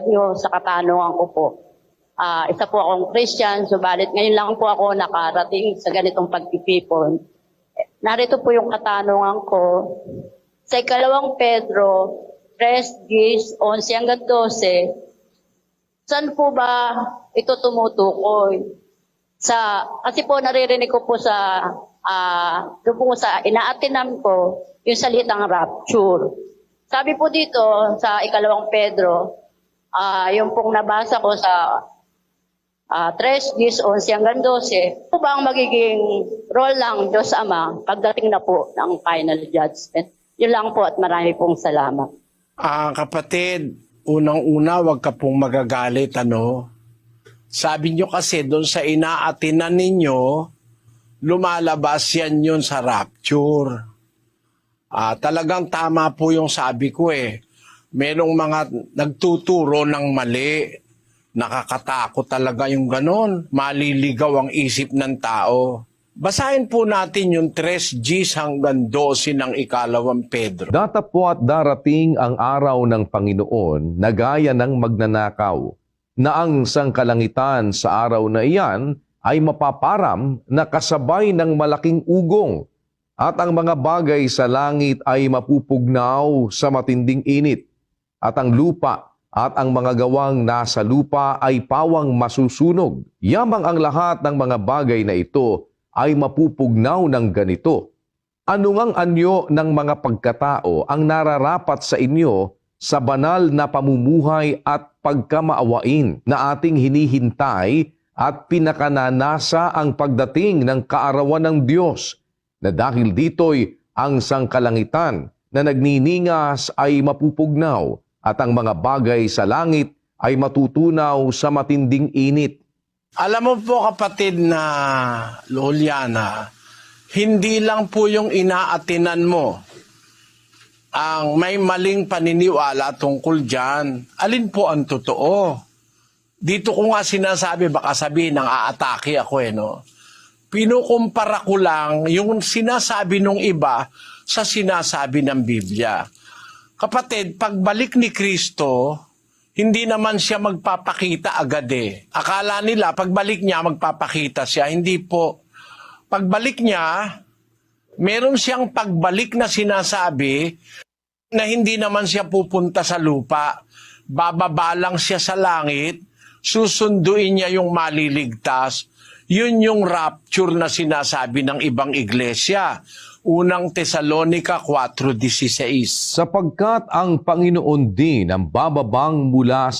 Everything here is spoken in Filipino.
Nyo sa katanungan ko po. Isa po akong Christian, subalit ngayon lang po ako nakarating sa ganitong pagtitipon. Narito po yung katanungan ko. Sa ikalawang Pedro, 3:11 hanggang 12, saan po ba ito tumutukoy? Kasi po naririnig ko po doon po sa inaatinan ko, yung salitang rapture. Sabi po dito sa ikalawang Pedro, yung pong nabasa ko sa 3:11 hanggang 12, po ba ang magiging role ng Diyos Ama pagdating na po ng final judgment? Yun lang po at marami pong salamat. Kapatid, unang-una, wag ka pong magagalit, ano? Sabi nyo kasi doon sa inaatinan ninyo, lumalabas yan yun sa rapture. Talagang tama po yung sabi ko eh. Merong mga nagtuturo ng mali. Nakakatakot talaga yung ganon. Maliligaw ang isip ng tao. Basahin po natin yung 3:10 hanggang 12 ng ikalawang Pedro. Datapwat darating ang araw ng Panginoon na gaya ng magnanakaw, na ang sangkalangitan sa araw na iyan ay mapaparam na kasabay ng malaking ugong, at ang mga bagay sa langit ay mapupugnaw sa matinding init, at ang lupa at ang mga gawang nasa lupa ay pawang masusunog. Yamang ang lahat ng mga bagay na ito ay mapupugnaw ng ganito. Ano ngang anyo ng mga pagkatao ang nararapat sa inyo sa banal na pamumuhay at pagkamaawain na ating hinihintay at pinakananasa ang pagdating ng kaarawan ng Diyos, na dahil dito'y ang sangkalangitan na nagniningas ay mapupugnaw at ang mga bagay sa langit ay matutunaw sa matinding init. Alam mo po kapatid na Loliana, hindi lang po yung inaatinan mo ang may maling paniniwala tungkol dyan. Alin po ang totoo? Dito ko nga sinasabi, baka sabihin nang aatake ako no? Pinukumpara ko lang yung sinasabi ng iba sa sinasabi ng Biblia. Kapatid, pagbalik ni Kristo, hindi naman siya magpapakita agad eh. Akala nila, pagbalik niya, magpapakita siya. Hindi po. Pagbalik niya, meron siyang pagbalik na sinasabi na hindi naman siya pupunta sa lupa. Bababa lang siya sa langit, susunduin niya yung maliligtas. Yun yung rapture na sinasabi ng ibang iglesia. Unang Tesalonica 4:16. Sapagkat ang Panginoon din ang bababang mula